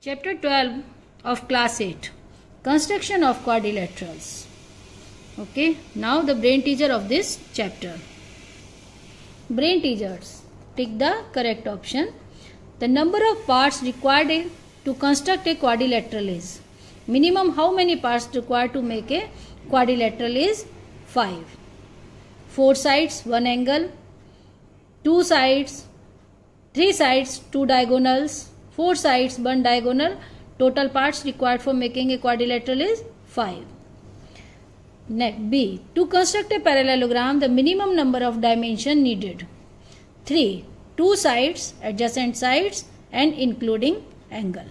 Chapter 12 of Class 8, Construction of Quadrilaterals. Okay, now the brain teaser of this chapter. Brain teasers, pick the correct option. The number of parts required to construct a quadrilateral is, minimum how many parts required to make a quadrilateral is 5. 4 sides, 1 angle, 2 sides, 3 sides, 2 diagonals, 4 sides, 1 diagonal. Total parts required for making a quadrilateral is 5. Next, B. To construct a parallelogram, the minimum number of dimensions needed. 3. 2 sides, adjacent sides and including angle.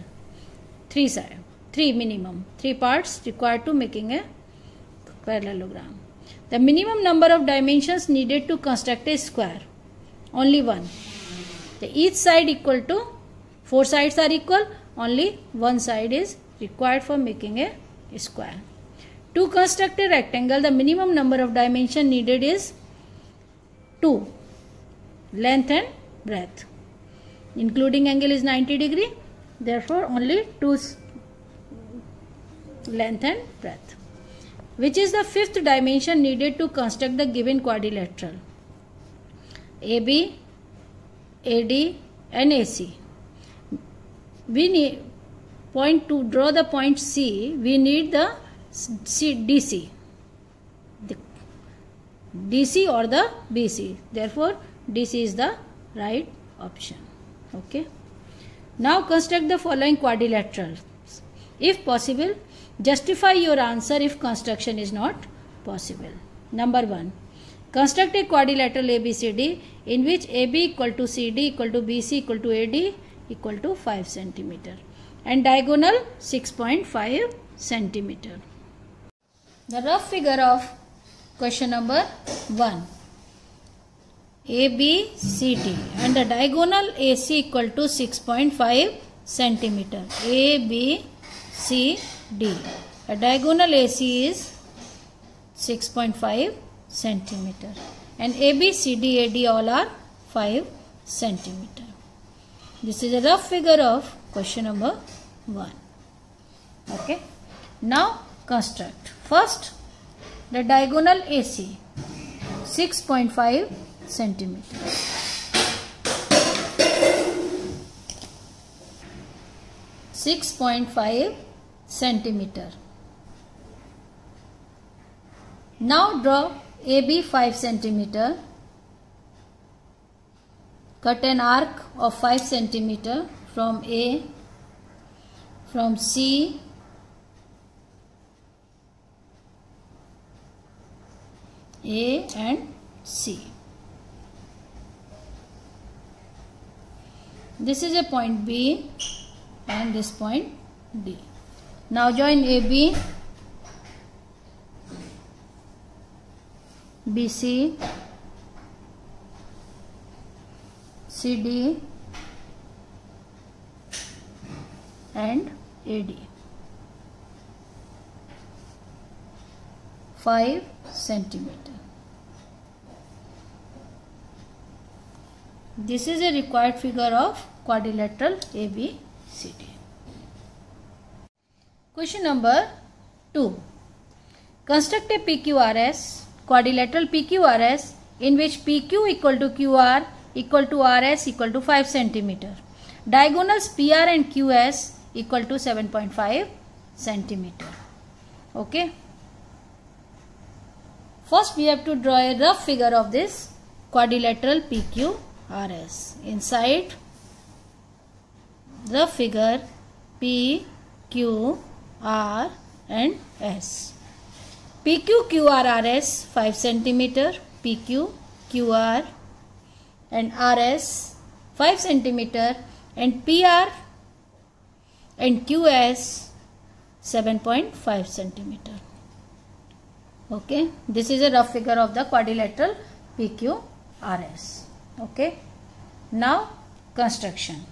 3 sides, 3 minimum. 3 parts required to making a parallelogram. The minimum number of dimensions needed to construct a square. Only 1. Each side equal to 4 sides are equal, only 1 side is required for making a square. To construct a rectangle, the minimum number of dimensions needed is 2, length and breadth. Including angle is 90 degree, therefore only 2 length and breadth. Which is the 5th dimension needed to construct the given quadrilateral? AB, AD and AC. We need point to draw the point C. We need the DC, the DC or the BC. Therefore, DC is the right option. Okay. Now construct the following quadrilaterals. If possible, justify your answer if construction is not possible. Number 1. Construct a quadrilateral ABCD in which AB equal to CD equal to BC equal to AD equal to 5 cm and diagonal 6.5 cm. The rough figure of question number 1. ABCD and the diagonal AC equal to 6.5 cm. ABCD. The diagonal AC is 6.5 cm and ABCD AD all are 5 cm. This is a rough figure of question number 1. Okay. Now construct. First, the diagonal AC 6.5 cm. Now draw AB 5 cm. Cut an arc of 5 cm from A, from C, A and C. This is a point B and this point D. Now join AB, BC, CD and AD. 5 cm. This is a required figure of quadrilateral ABCD. Question number 2. Construct a PQRS, quadrilateral PQRS in which PQ equal to QR equal to RS equal to 5 cm. Diagonals PR and QS equal to 7.5 cm. Okay. First we have to draw a rough figure of this quadrilateral PQRS. Inside rough figure P, Q, R and S. PQ, QR, RS 5 cm. PQ, QR and RS 5 cm and PR and QS 7.5 cm. Okay, this is a rough figure of the quadrilateral PQRS. Okay, now construction.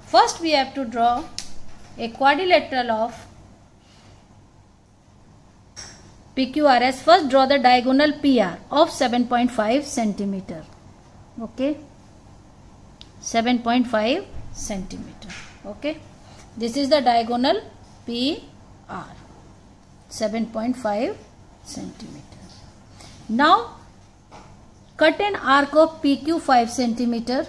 First we have to draw a quadrilateral of PQRS. First draw the diagonal PR of 7.5 cm. Okay, 7.5 centimeter. Okay, this is the diagonal PR, 7.5 centimeter. Now cut an arc of PQ 5 centimeter.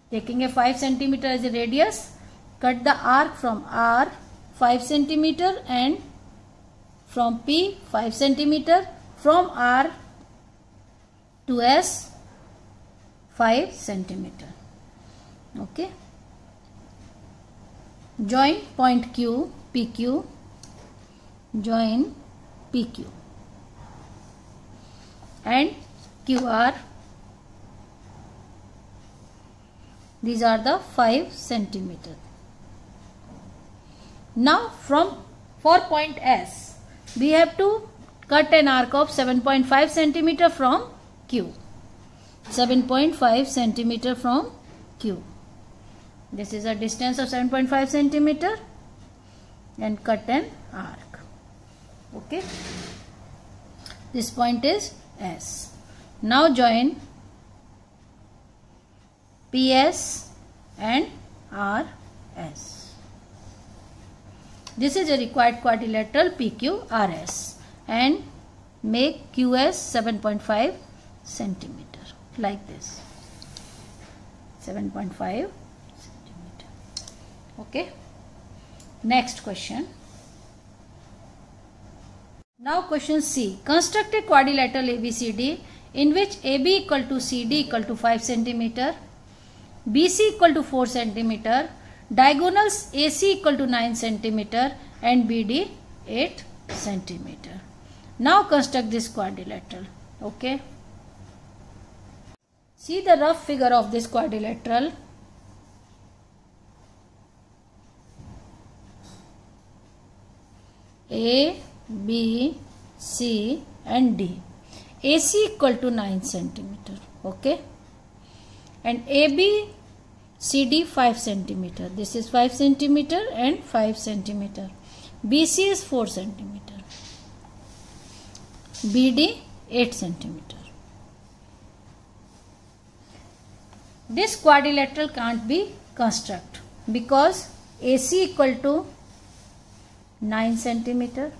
Taking a 5 centimeter as a radius, cut the arc from R 5 centimeter and from P 5 centimeter, from R to S 5 centimeter. Okay. Join point Q, PQ, join PQ and QR. These are the 5 centimeter. Now for point S, we have to cut an arc of 7.5 centimeter from Q. 7.5 centimeter from Q. This is a distance of 7.5 centimeter and cut an arc. Okay. This point is S. Now join PS and RS. This is a required quadrilateral PQRS and make QS 7.5 centimeter like this. 7.5 centimeter. Okay. Next question. Now question C. Construct a quadrilateral ABCD in which AB equal to CD equal to 5 centimeter, BC equal to 4 centimeter, diagonals AC equal to 9 centimeter and BD 8 centimeter. Now construct this quadrilateral. Okay. See the rough figure of this quadrilateral. A, B, C and D. AC equal to 9 centimeter. Okay. And AB, CD 5 centimeter. This is 5 centimeter and 5 centimeter. BC is 4 centimeter. BD 8 centimeter. This quadrilateral can't be constructed because AC equal to 9 centimeter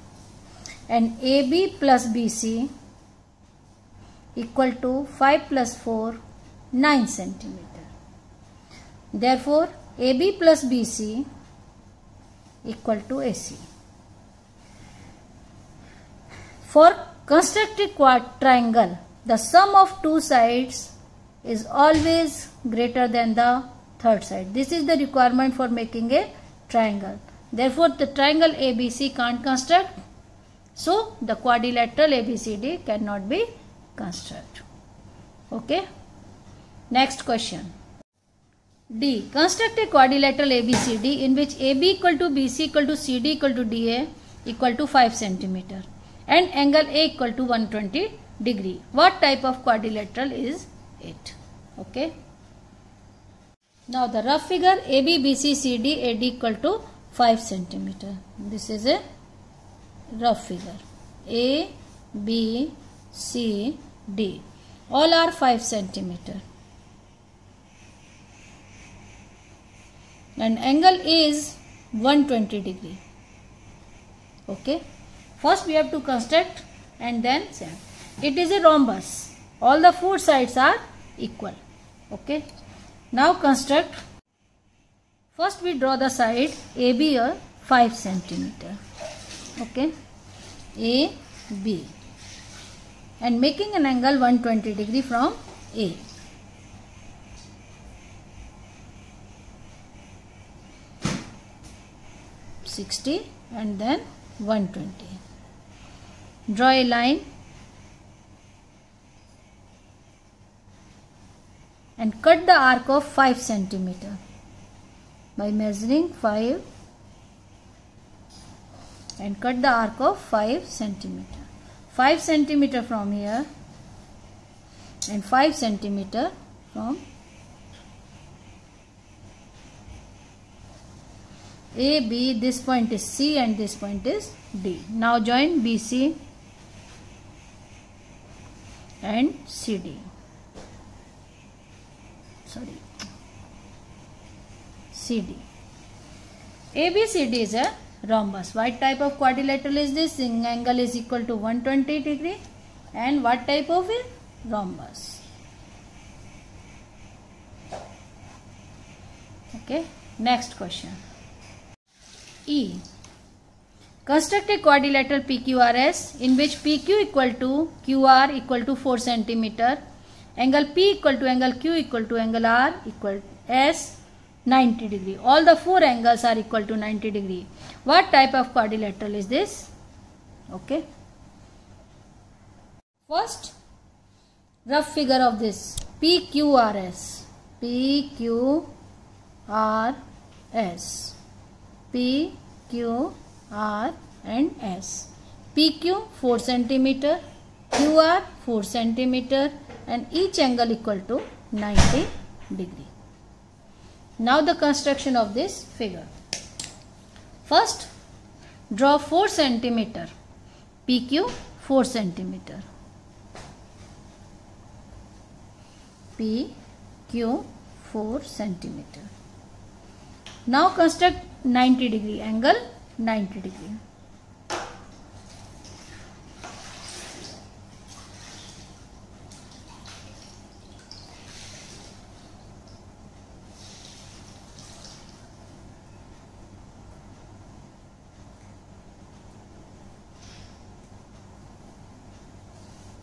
and AB plus BC equal to 5 plus 4 9 centimeter. Therefore, AB plus BC equal to AC. For constructed triangle, the sum of two sides is always greater than the third side. This is the requirement for making a triangle. Therefore, the triangle ABC can't construct. So, the quadrilateral ABCD cannot be constructed. Okay. Next question. D. Construct a quadrilateral ABCD in which AB equal to BC equal to CD equal to DA equal to 5 centimeter and angle A equal to 120 degree. What type of quadrilateral is it? Okay. Now the rough figure AB, BC, CD, AD equal to 5 centimeter. This is a rough figure. A, B, C, D. All are 5 centimeter. And angle is 120 degree. Okay. First we have to construct and then say. It is a rhombus. All the four sides are equal. Okay. Now construct. First we draw the side AB 5 centimeter. Okay. AB. And making an angle 120 degree from A. $60 and then 120. Draw a line and cut the arc of 5 centimeter by measuring 5 and cut the arc of 5 centimeter. 5 centimeter from here and 5 centimeter from A, B, this point is C and this point is D. Now join BC and CD. Sorry. CD. ABCD is a rhombus. What type of quadrilateral is this? Angle is equal to 120 degree. And what type of a rhombus? Okay. Next question. E. Construct a quadrilateral PQRS in which PQ equal to QR equal to 4 cm. Angle P equal to angle Q equal to angle R equal S 90 degree. All the four angles are equal to 90 degree. What type of quadrilateral is this? Okay. First, rough figure of this PQRS. PQRS. PQR and S. PQ 4 cm, QR 4 cm and each angle equal to 90 degree. Now the construction of this figure. First, draw 4 cm. PQ 4 cm. PQ 4 cm. Now construct 90 degree angle 90 degree.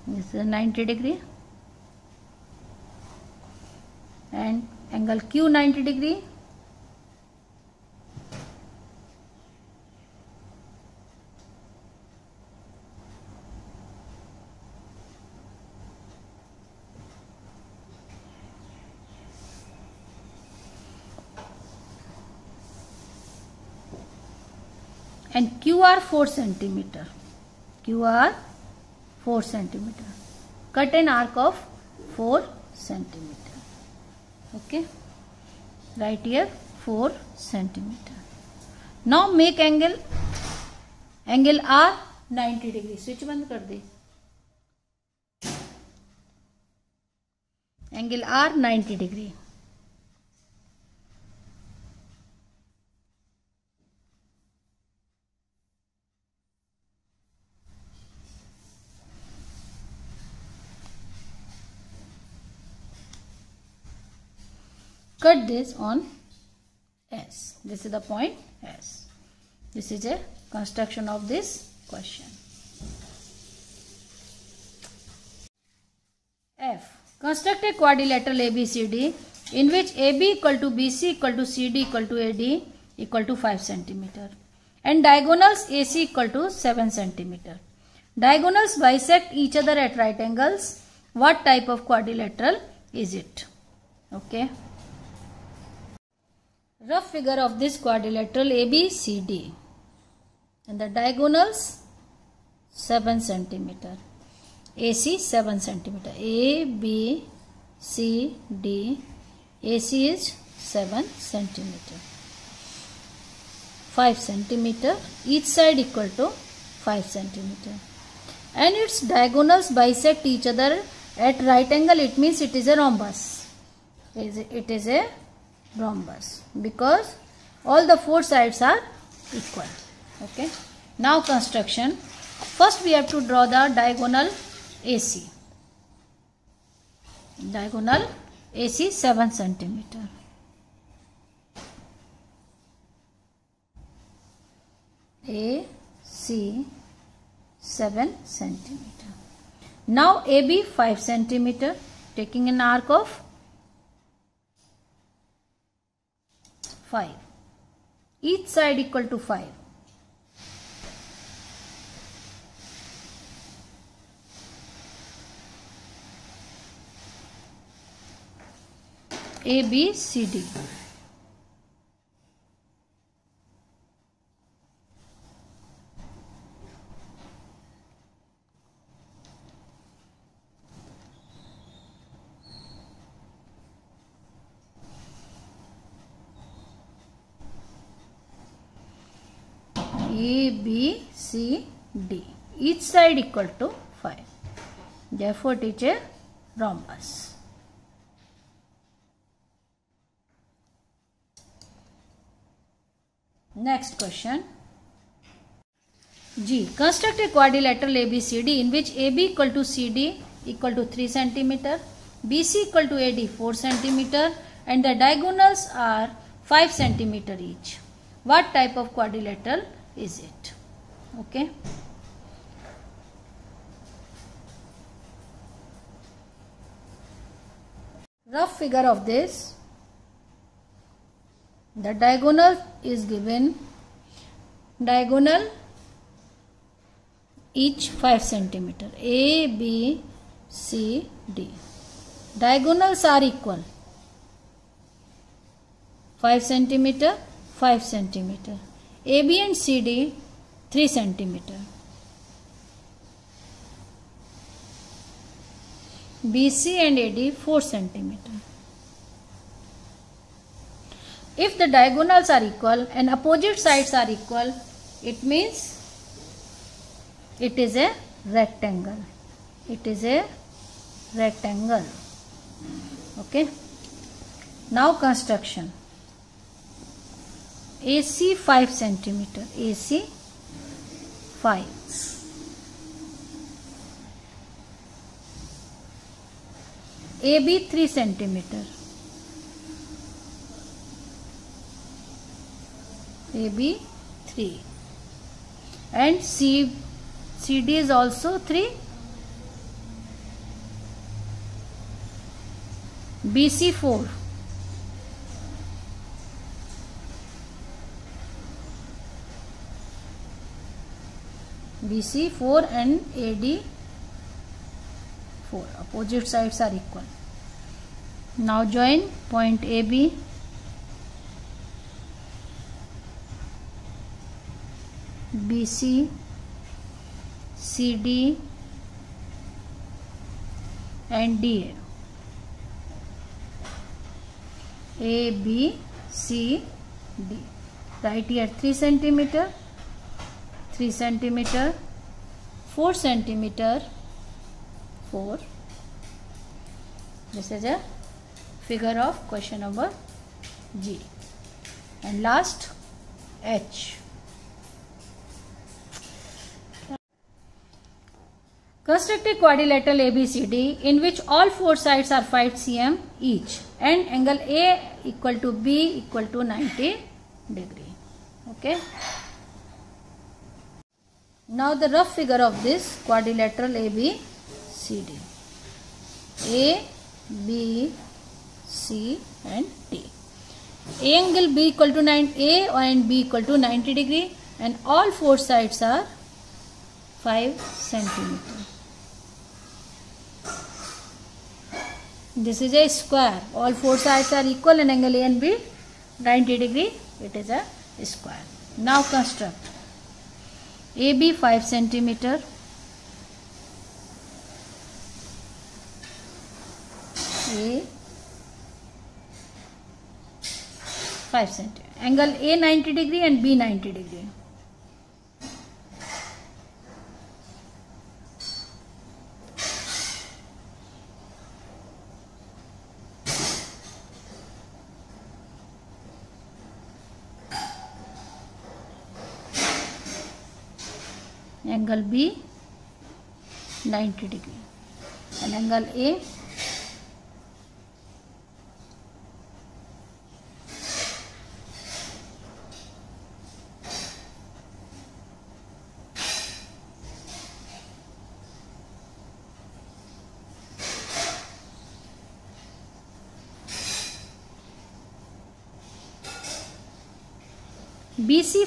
This is 90 degree and angle Q 90 degree. And QR 4 cm. QR 4 cm. Cut an arc of 4 cm. Okay. Right here 4 cm. Now make angle R 90 degree. Switch बंद कर दे. Angle R 90 degree. Cut this on S. This is the point S. This is a construction of this question. F. Construct a quadrilateral ABCD in which AB equal to BC equal to CD equal to AD equal to 5 cm and diagonals AC equal to 7 cm. Diagonals bisect each other at right angles. What type of quadrilateral is it? Okay. Rough figure of this quadrilateral ABCD and the diagonals 7 cm. AC 7 cm. A, B, C, D. AC is 7 cm. 5 cm. Each side equal to 5 cm. And its diagonals bisect each other at right angle. It means it is a rhombus. It is a rhombus because all the four sides are equal. Okay. Now construction. First we have to draw the diagonal AC. Diagonal AC 7 cm. AC 7 cm. Now AB 5 cm. Taking an arc of 5. Each side equal to 5. A, B, C, D. A, B, C, D. Each side equal to 5. Therefore, it is a rhombus. Next question. G. Construct a quadrilateral ABCD in which AB equal to CD equal to 3 cm, BC equal to AD 4 cm and the diagonals are 5 cm each. What type of quadrilateral is it? Okay. Rough figure of this. The diagonal is given. Diagonal each 5 cm. A, B, C, D. Diagonals are equal. 5 cm, 5 cm. AB and CD 3 cm. BC and AD 4 cm. If the diagonals are equal and opposite sides are equal, it means it is a rectangle. It is a rectangle. Okay. Now construction. AC 5 cm. AC 5. AB 3 cm. AB 3. And CD is also 3. BC 4. BC 4 and AD 4. Opposite sides are equal. Now join point AB. BC, CD and DA. A, B, C, D. Write here 3 cm, 3 cm, 4 cm, 4. This is a figure of question number G. And last H. Construct a quadrilateral ABCD in which all 4 sides are 5 cm each and angle A equal to B equal to 90 degree. Okay. Now the rough figure of this quadrilateral ABCD. A, B, C and D. A angle B equal to A and B equal to 90 degree and all 4 sides are 5 cm. This is a square. All 4 sides are equal and angle A and B 90 degree. It is a square. Now construct. AB 5 cm. A 5 cm. Angle A 90 degree and B 90 degree. Angle B 90 degree and angle A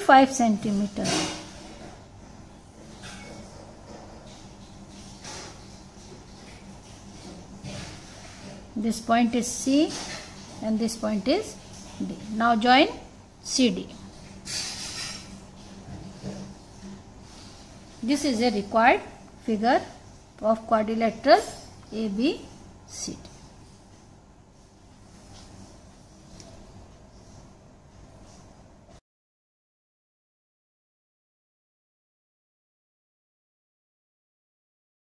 5 centimeter. This point is C and this point is D. Now join CD. This is a required figure of quadrilateral ABCD.